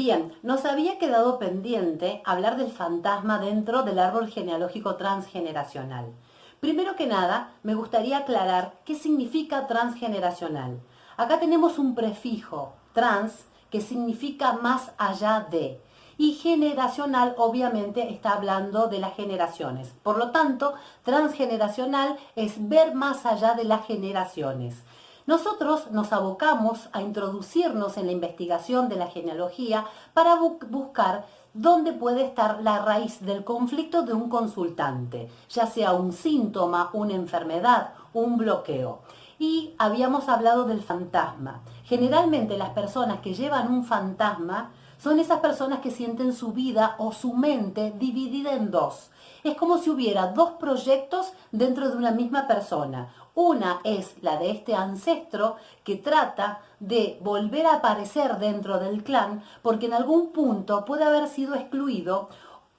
Bien, nos había quedado pendiente hablar del fantasma dentro del árbol genealógico transgeneracional. Primero que nada, me gustaría aclarar qué significa transgeneracional. Acá tenemos un prefijo, trans, que significa más allá de. Y generacional obviamente está hablando de las generaciones. Por lo tanto, transgeneracional es ver más allá de las generaciones. Nosotros nos abocamos a introducirnos en la investigación de la genealogía para buscar dónde puede estar la raíz del conflicto de un consultante, ya sea un síntoma, una enfermedad, un bloqueo. Y habíamos hablado del fantasma. Generalmente las personas que llevan un fantasma son esas personas que sienten su vida o su mente dividida en dos. Es como si hubiera dos proyectos dentro de una misma persona. Una es la de este ancestro que trata de volver a aparecer dentro del clan porque en algún punto puede haber sido excluido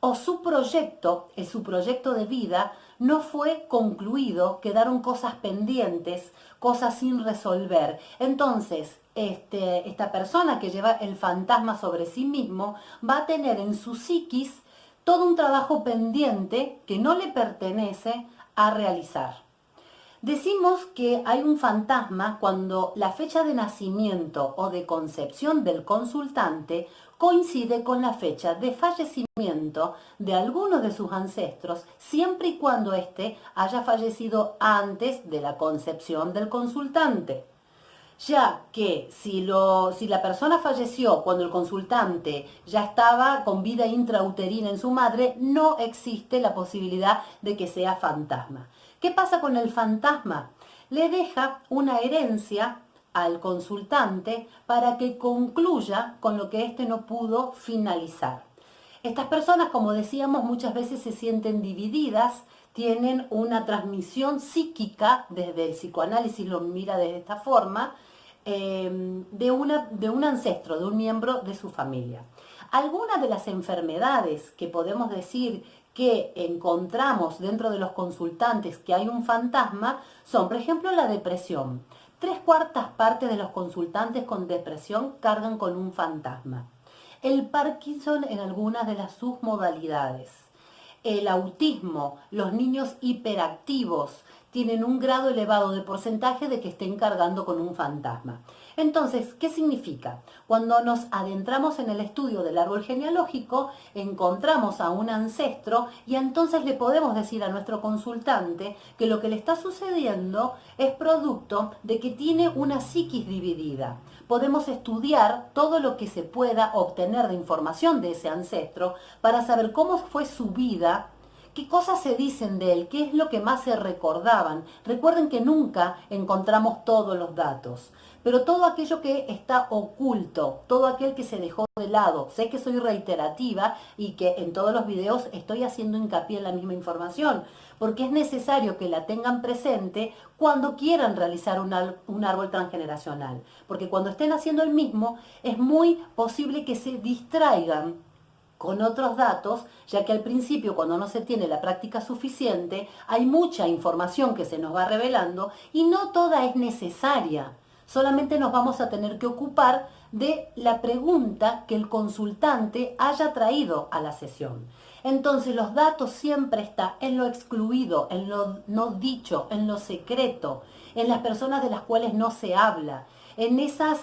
o su proyecto de vida no fue concluido, quedaron cosas pendientes, cosas sin resolver. Entonces, esta persona que lleva el fantasma sobre sí mismo va a tener en su psiquis todo un trabajo pendiente que no le pertenece a realizar. Decimos que hay un fantasma cuando la fecha de nacimiento o de concepción del consultante coincide con la fecha de fallecimiento de alguno de sus ancestros, siempre y cuando éste haya fallecido antes de la concepción del consultante. Ya que si la persona falleció cuando el consultante ya estaba con vida intrauterina en su madre, no existe la posibilidad de que sea fantasma. ¿Qué pasa con el fantasma? Le deja una herencia al consultante para que concluya con lo que éste no pudo finalizar. Estas personas, como decíamos, muchas veces se sienten divididas, tienen una transmisión psíquica, desde el psicoanálisis lo mira de esta forma, de un ancestro, de un miembro de su familia. Algunas de las enfermedades que podemos decir que encontramos dentro de los consultantes que hay un fantasma son, por ejemplo, la depresión. 3/4 de los consultantes con depresión cargan con un fantasma. El Parkinson en algunas de las submodalidades. El autismo, los niños hiperactivos tienen un grado elevado de porcentaje de que estén cargando con un fantasma. Entonces, ¿qué significa? Cuando nos adentramos en el estudio del árbol genealógico, encontramos a un ancestro y entonces le podemos decir a nuestro consultante que lo que le está sucediendo es producto de que tiene una psiquis dividida. Podemos estudiar todo lo que se pueda obtener de información de ese ancestro para saber cómo fue su vida, qué cosas se dicen de él, qué es lo que más se recordaban. Recuerden que nunca encontramos todos los datos, pero todo aquello que está oculto, todo aquel que se dejó de lado. Sé que soy reiterativa y que en todos los videos estoy haciendo hincapié en la misma información, porque es necesario que la tengan presente cuando quieran realizar un árbol transgeneracional, porque cuando estén haciendo el mismo es muy posible que se distraigan con otros datos, ya que al principio, cuando no se tiene la práctica suficiente, hay mucha información que se nos va revelando y no toda es necesaria. Solamente nos vamos a tener que ocupar de la pregunta que el consultante haya traído a la sesión. Entonces los datos siempre están en lo excluido, en lo no dicho, en lo secreto, en las personas de las cuales no se habla, en esas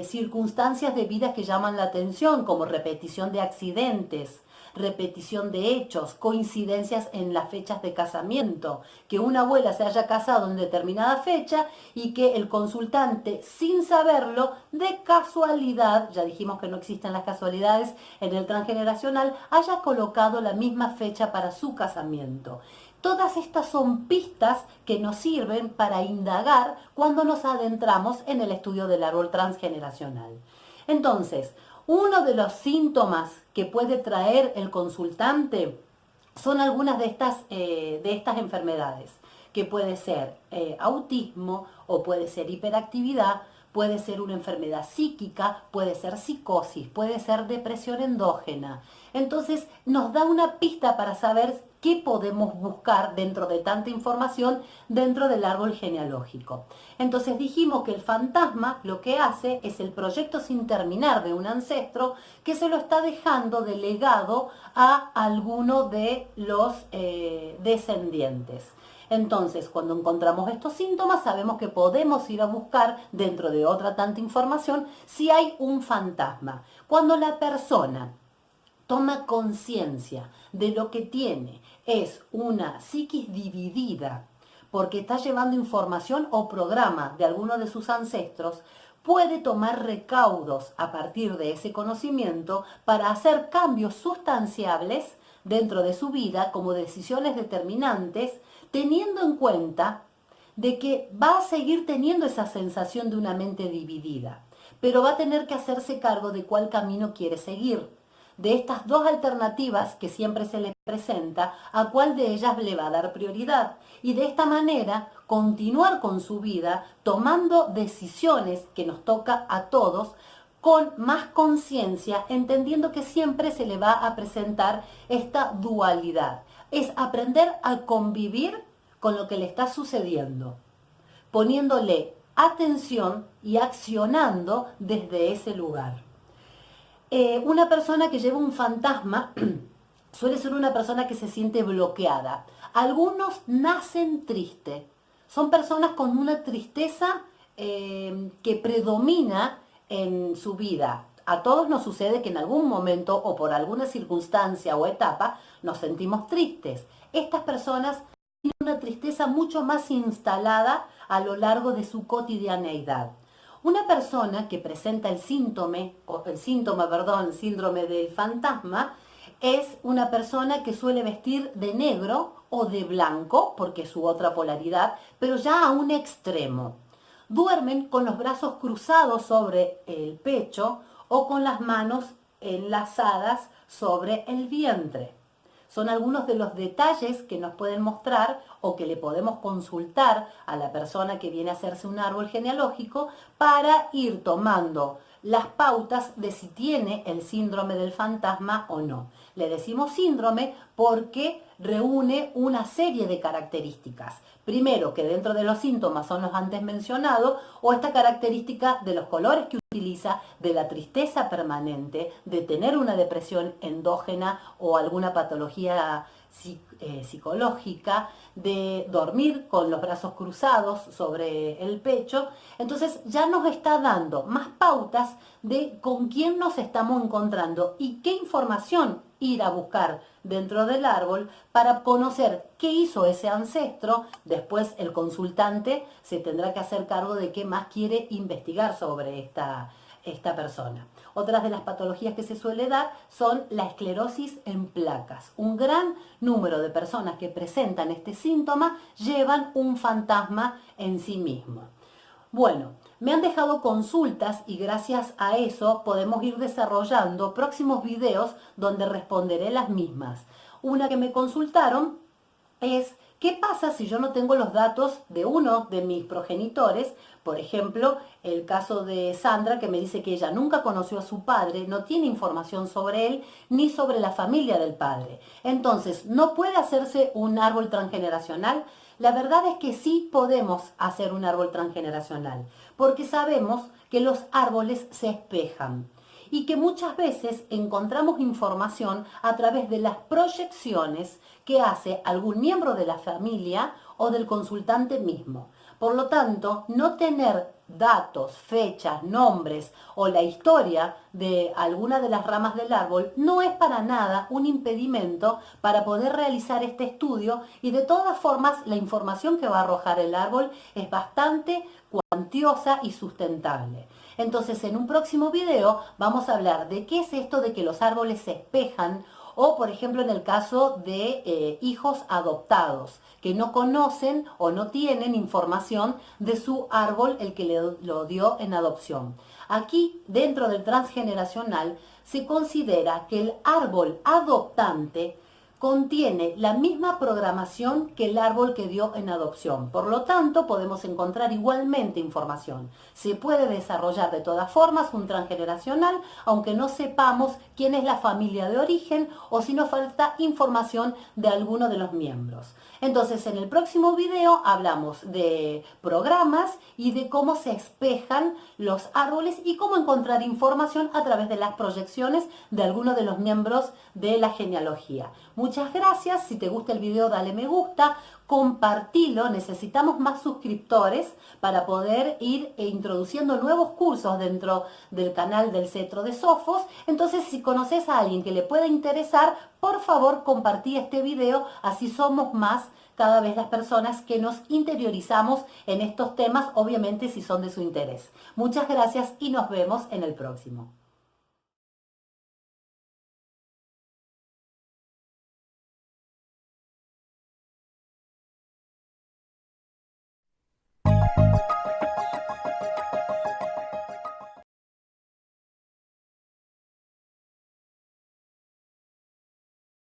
circunstancias de vida que llaman la atención, como repetición de accidentes, repetición de hechos, coincidencias en las fechas de casamiento, que una abuela se haya casado en determinada fecha y que el consultante, sin saberlo, de casualidad, ya dijimos que no existen las casualidades en el transgeneracional, haya colocado la misma fecha para su casamiento. Todas estas son pistas que nos sirven para indagar cuando nos adentramos en el estudio del árbol transgeneracional. Entonces, uno de los síntomas que puede traer el consultante son algunas de estas enfermedades, que puede ser autismo o puede ser hiperactividad, puede ser una enfermedad psíquica, puede ser psicosis, puede ser depresión endógena. Entonces nos da una pista para saber qué podemos buscar dentro de tanta información dentro del árbol genealógico. Entonces dijimos que el fantasma lo que hace es el proyecto sin terminar de un ancestro que se lo está dejando de legado a alguno de los descendientes. Entonces, cuando encontramos estos síntomas, sabemos que podemos ir a buscar, dentro de otra tanta información, si hay un fantasma. Cuando la persona toma conciencia de lo que tiene, es una psiquis dividida, porque está llevando información o programa de alguno de sus ancestros, puede tomar recaudos a partir de ese conocimiento para hacer cambios sustanciables dentro de su vida como decisiones determinantes, teniendo en cuenta de que va a seguir teniendo esa sensación de una mente dividida, pero va a tener que hacerse cargo de cuál camino quiere seguir. De estas dos alternativas que siempre se le presenta, a cuál de ellas le va a dar prioridad. Y de esta manera continuar con su vida tomando decisiones que nos toca a todos con más conciencia, entendiendo que siempre se le va a presentar esta dualidad. Es aprender a convivir con lo que le está sucediendo, poniéndole atención y accionando desde ese lugar. Una persona que lleva un fantasma suele ser una persona que se siente bloqueada. Algunos nacen tristes. Son personas con una tristeza que predomina en su vida. A todos nos sucede que en algún momento o por alguna circunstancia o etapa nos sentimos tristes. Estas personas tienen una tristeza mucho más instalada a lo largo de su cotidianeidad. Una persona que presenta el síndrome del fantasma, es una persona que suele vestir de negro o de blanco, porque es su otra polaridad, pero ya a un extremo. Duermen con los brazos cruzados sobre el pecho o con las manos enlazadas sobre el vientre. Son algunos de los detalles que nos pueden mostrar o que le podemos consultar a la persona que viene a hacerse un árbol genealógico para ir tomando las pautas de si tiene el síndrome del fantasma o no. Le decimos síndrome porque reúne una serie de características. Primero, que dentro de los síntomas son los antes mencionados, o esta característica de los colores que utiliza, de la tristeza permanente, de tener una depresión endógena o alguna patología psicológica, de dormir con los brazos cruzados sobre el pecho. Entonces ya nos está dando más pautas de con quién nos estamos encontrando y qué información ir a buscar dentro del árbol para conocer qué hizo ese ancestro. Después el consultante se tendrá que hacer cargo de qué más quiere investigar sobre esta persona. Otras de las patologías que se suele dar son la esclerosis en placas. Un gran número de personas que presentan este síntoma llevan un fantasma en sí mismo. Bueno, me han dejado consultas y gracias a eso podemos ir desarrollando próximos videos donde responderé las mismas. Una que me consultaron es: ¿qué pasa si yo no tengo los datos de uno de mis progenitores? Por ejemplo, el caso de Sandra, que me dice que ella nunca conoció a su padre, no tiene información sobre él ni sobre la familia del padre. Entonces, ¿no puede hacerse un árbol transgeneracional? La verdad es que sí podemos hacer un árbol transgeneracional, porque sabemos que los árboles se espejan y que muchas veces encontramos información a través de las proyecciones que hace algún miembro de la familia o del consultante mismo. Por lo tanto, no tener datos, fechas, nombres o la historia de alguna de las ramas del árbol no es para nada un impedimento para poder realizar este estudio, y de todas formas la información que va a arrojar el árbol es bastante cuantiosa y sustentable. Entonces, en un próximo video vamos a hablar de qué es esto de que los árboles se espejan, o por ejemplo en el caso de hijos adoptados que no conocen o no tienen información de su árbol, el que lo dio en adopción. Aquí, dentro del transgeneracional, se considera que el árbol adoptante contiene la misma programación que el árbol que dio en adopción. Por lo tanto, podemos encontrar igualmente información. Se puede desarrollar de todas formas un transgeneracional, aunque no sepamos quién es la familia de origen o si nos falta información de alguno de los miembros. Entonces, en el próximo video hablamos de programas y de cómo se espejan los árboles y cómo encontrar información a través de las proyecciones de algunos de los miembros de la genealogía. Muchas gracias. Si te gusta el video, dale me gusta, compartilo. Necesitamos más suscriptores para poder ir introduciendo nuevos cursos dentro del canal del Cetro de Sofos. Entonces, si conoces a alguien que le pueda interesar, por favor compartí este video, así somos más cada vez las personas que nos interiorizamos en estos temas, obviamente si son de su interés. Muchas gracias y nos vemos en el próximo.